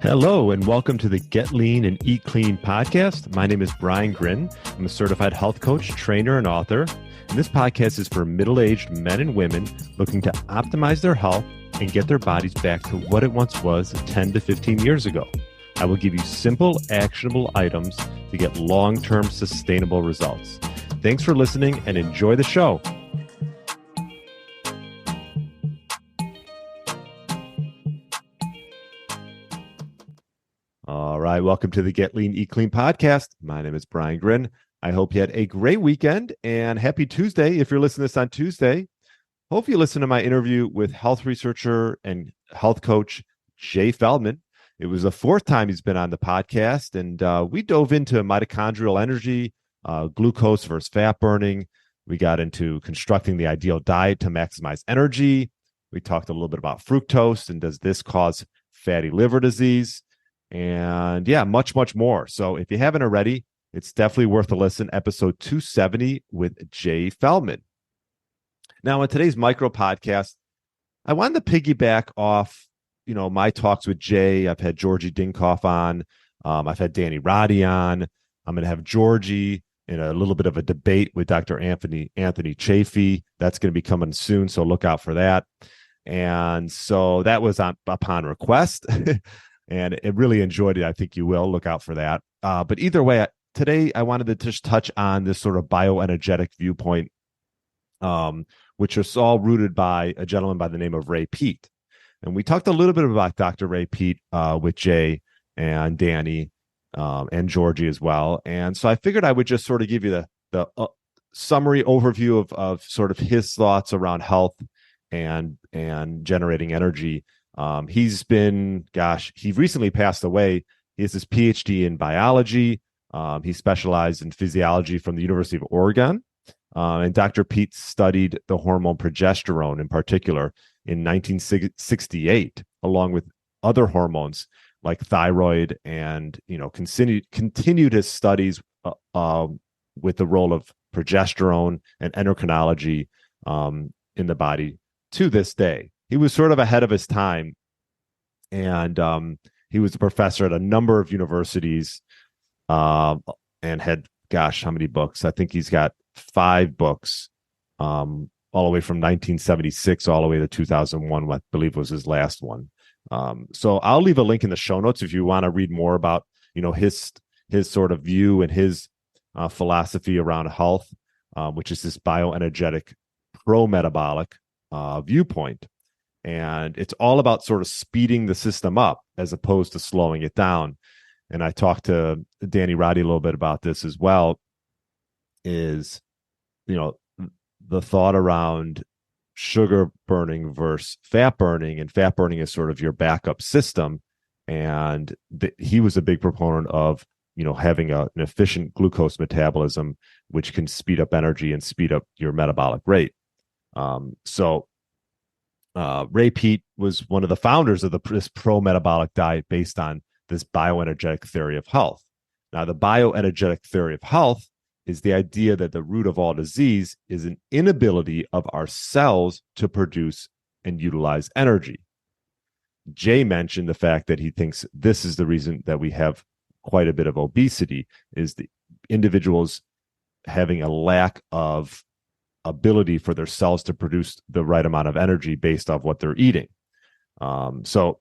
Hello, and welcome to the Get Lean and Eat Clean podcast. My name is Brian Grin. I'm a certified health coach, trainer, and author. And this podcast is for middle-aged men and women looking to optimize their health and get their bodies back to what it once was 10 to 15 years ago. I will give you simple, actionable items to get long-term sustainable results. Thanks for listening and enjoy the show. All right, welcome to the Get Lean, Eat Clean podcast. My name is Brian Grin. I hope you had a great weekend and happy Tuesday. If you're listening to this on Tuesday, hope you listen to my interview with health researcher and health coach Jay Feldman. It was the fourth time he's been on the podcast, and we dove into mitochondrial energy, glucose versus fat burning. We got into constructing the ideal diet to maximize energy. We talked a little bit about fructose and does this cause fatty liver disease? And yeah, much, much more. So if you haven't already, it's definitely worth a listen. Episode 270 with Jay Feldman. Now, in today's micro podcast, I wanted to piggyback off, my talks with Jay. I've had Georgie Dinkoff on. I've had Danny Roddy on. I'm going to have Georgie in a little bit of a debate with Dr. Anthony Chafee. That's going to be coming soon, so look out for that. And so that was upon request. And I really enjoyed it. I think you will. Look out for that. But either way, today I wanted to just touch on this sort of bioenergetic viewpoint, which is all rooted by a gentleman by the name of Ray Peat. And we talked a little bit about Dr. Ray Peat with Jay and Danny and Georgie as well. And so I figured I would just sort of give you the summary overview of sort of his thoughts around health and generating energy. He's been, he recently passed away. He has his PhD in biology. He specialized in physiology from the University of Oregon. And Dr. Peat studied the hormone progesterone in particular in 1968, along with other hormones like thyroid, and continued his studies with the role of progesterone and endocrinology in the body to this day. He was sort of ahead of his time, and he was a professor at a number of universities and had, how many books? I think he's got 5 books, all the way from 1976 all the way to 2001, I believe was his last one. So I'll leave a link in the show notes if you want to read more about, his sort of view and his philosophy around health, which is this bioenergetic pro-metabolic viewpoint. And it's all about sort of speeding the system up as opposed to slowing it down. And I talked to Danny Roddy a little bit about this as well, is, the thought around sugar burning versus fat burning, and fat burning is sort of your backup system. And he was a big proponent of, having an efficient glucose metabolism, which can speed up energy and speed up your metabolic rate. Ray Peat was one of the founders of this pro-metabolic diet based on this bioenergetic theory of health. Now, the bioenergetic theory of health is the idea that the root of all disease is an inability of our cells to produce and utilize energy. Jay mentioned the fact that he thinks this is the reason that we have quite a bit of obesity, is the individuals having a lack of ability for their cells to produce the right amount of energy based off what they're eating. So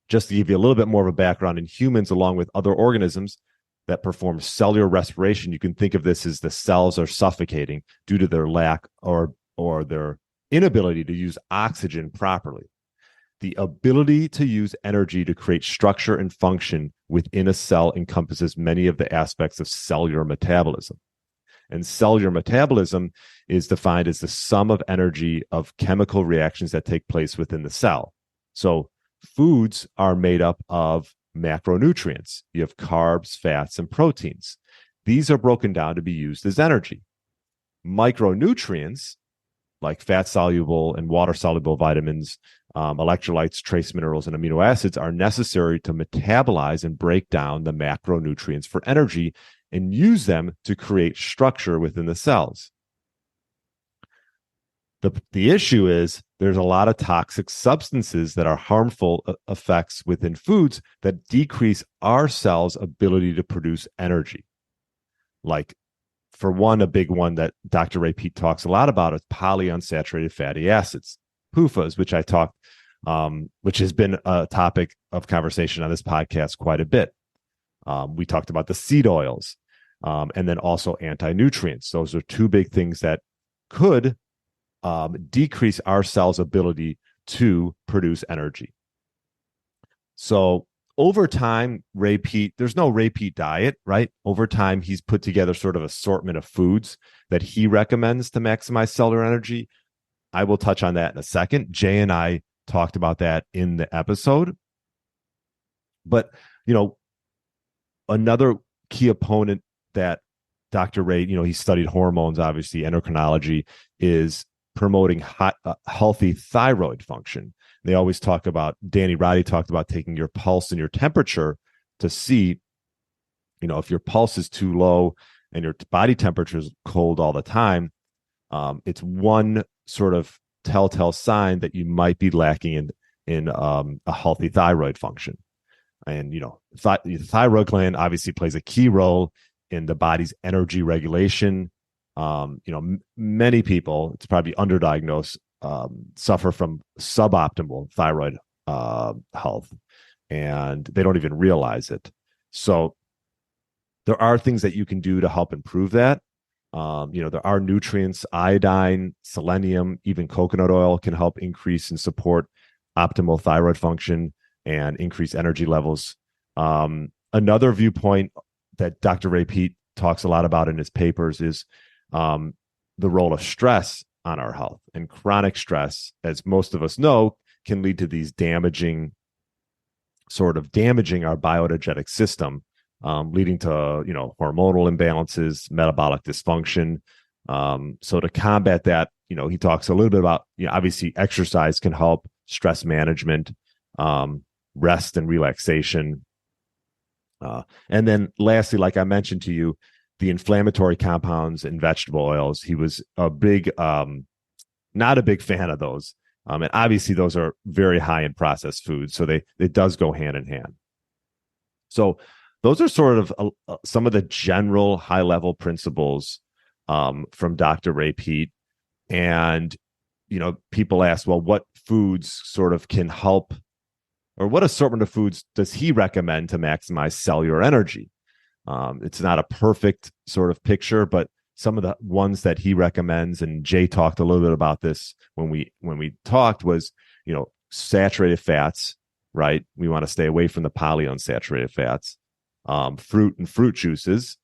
just to give you a little bit more of a background, in humans, along with other organisms that perform cellular respiration, you can think of this as the cells are suffocating due to their lack or their inability to use oxygen properly. The ability to use energy to create structure and function within a cell encompasses many of the aspects of cellular metabolism. And cellular metabolism is defined as the sum of energy of chemical reactions that take place within the cell. So foods are made up of macronutrients. You have carbs, fats, and proteins. These are broken down to be used as energy. Micronutrients, like fat-soluble and water-soluble vitamins, electrolytes, trace minerals, and amino acids, are necessary to metabolize and break down the macronutrients for energy and use them to create structure within the cells. The issue is there's a lot of toxic substances that are harmful effects within foods that decrease our cells' ability to produce energy. Like, for one, a big one that Dr. Ray Peat talks a lot about is polyunsaturated fatty acids, PUFAs, which has been a topic of conversation on this podcast quite a bit. We talked about the seed oils, and then also anti-nutrients. Those are two big things that could decrease our cells' ability to produce energy. So over time, Ray Peat, there's no Ray Peat diet, right? Over time, he's put together sort of assortment of foods that he recommends to maximize cellular energy. I will touch on that in a second. Jay and I talked about that in the episode. But, another key opponent that Dr. Ray, he studied hormones, obviously, endocrinology, is promoting healthy thyroid function. They always talk about, Danny Roddy talked about taking your pulse and your temperature to see, if your pulse is too low and your body temperature is cold all the time, it's one sort of telltale sign that you might be lacking in a healthy thyroid function. And, the thyroid gland obviously plays a key role in the body's energy regulation. Many people, it's probably underdiagnosed, suffer from suboptimal thyroid health, and they don't even realize it. So there are things that you can do to help improve that. There are nutrients, iodine, selenium, even coconut oil can help increase and support optimal thyroid function and increase energy levels. Another viewpoint that Dr. Ray Peat talks a lot about in his papers is the role of stress on our health. And chronic stress, as most of us know, can lead to these damaging our bioenergetic system, leading to hormonal imbalances, metabolic dysfunction. So to combat that, he talks a little bit about, obviously exercise can help, stress management, rest and relaxation. And then lastly, like I mentioned to you, the inflammatory compounds in vegetable oils. He was not a big fan of those. And obviously those are very high in processed foods. So it does go hand in hand. So those are sort of some of the general high level principles from Dr. Ray Peat. And, people ask, well, what foods sort of can help, or what assortment of foods does he recommend to maximize cellular energy? It's not a perfect sort of picture, but some of the ones that he recommends, and Jay talked a little bit about this when we talked, was, saturated fats, right? We want to stay away from the polyunsaturated fats, fruit and fruit juices,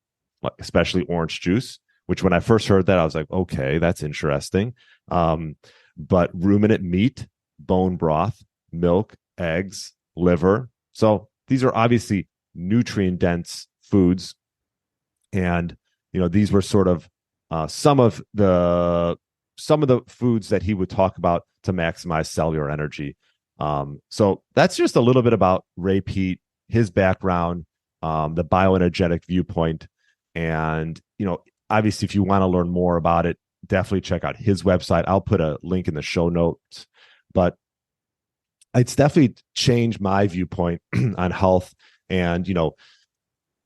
especially orange juice, which when I first heard that, I was like, okay, that's interesting. But ruminant meat, bone broth, milk, eggs, liver. So these are obviously nutrient dense foods. And, these were sort of some of the foods that he would talk about to maximize cellular energy. So that's just a little bit about Ray Peat, his background, the bioenergetic viewpoint. And, obviously, if you want to learn more about it, definitely check out his website. I'll put a link in the show notes. But it's definitely changed my viewpoint on health. And,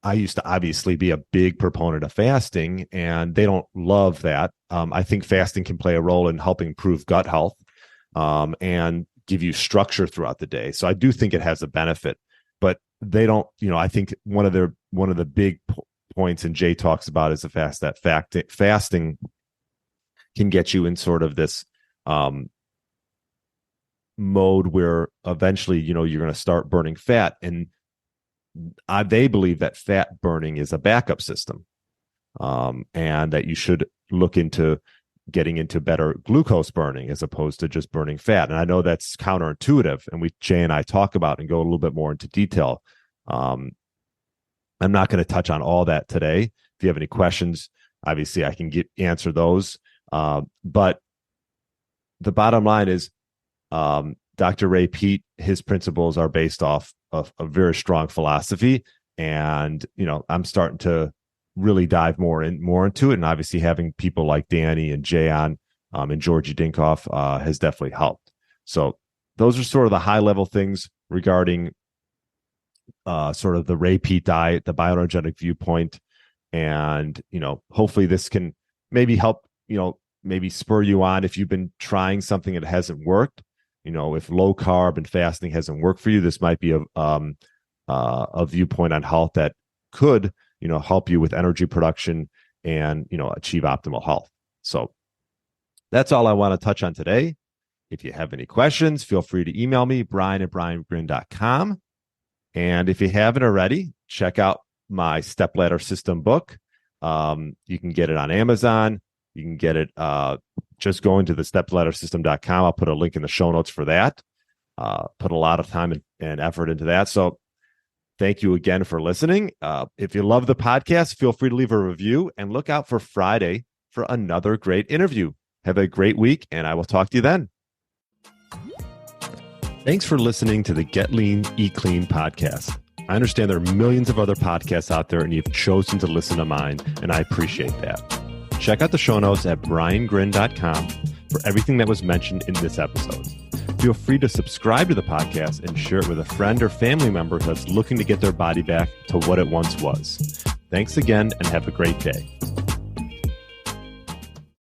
I used to obviously be a big proponent of fasting, and they don't love that. I think fasting can play a role in helping improve gut health and give you structure throughout the day. So I do think it has a benefit, but they don't, I think one of the big points, and Jay talks about, is the fact that fasting can get you in sort of this mode where eventually, you're going to start burning fat. And they believe that fat burning is a backup system, and that you should look into getting into better glucose burning as opposed to just burning fat. And I know that's counterintuitive, and Jay and I talk about and go a little bit more into detail. I'm not going to touch on all that today. If you have any questions, obviously I can answer those. But the bottom line is, Dr. Ray Peat, his principles are based off of a very strong philosophy. And, I'm starting to really dive more into it. And obviously having people like Danny and Jay on and Georgi Dinkoff has definitely helped. So those are sort of the high level things regarding sort of the Ray Peat diet, the bioenergetic viewpoint. And, hopefully this can maybe help, maybe spur you on if you've been trying something that hasn't worked. If low carb and fasting hasn't worked for you, this might be a viewpoint on health that could, help you with energy production and, achieve optimal health. So that's all I want to touch on today. If you have any questions, feel free to email me, brian@briangrin.com. And if you haven't already, check out my Stepladder System book. You can get it on Amazon. You can get it just going to the stepladdersystem.com. I'll put a link in the show notes for that. Put a lot of time and effort into that. So thank you again for listening. If you love the podcast, feel free to leave a review and look out for Friday for another great interview. Have a great week, and I will talk to you then. Thanks for listening to the Get Lean, Eat Clean podcast. I understand there are millions of other podcasts out there, and you've chosen to listen to mine, and I appreciate that. Check out the show notes at briangrin.com for everything that was mentioned in this episode. Feel free to subscribe to the podcast and share it with a friend or family member that's looking to get their body back to what it once was. Thanks again, and have a great day.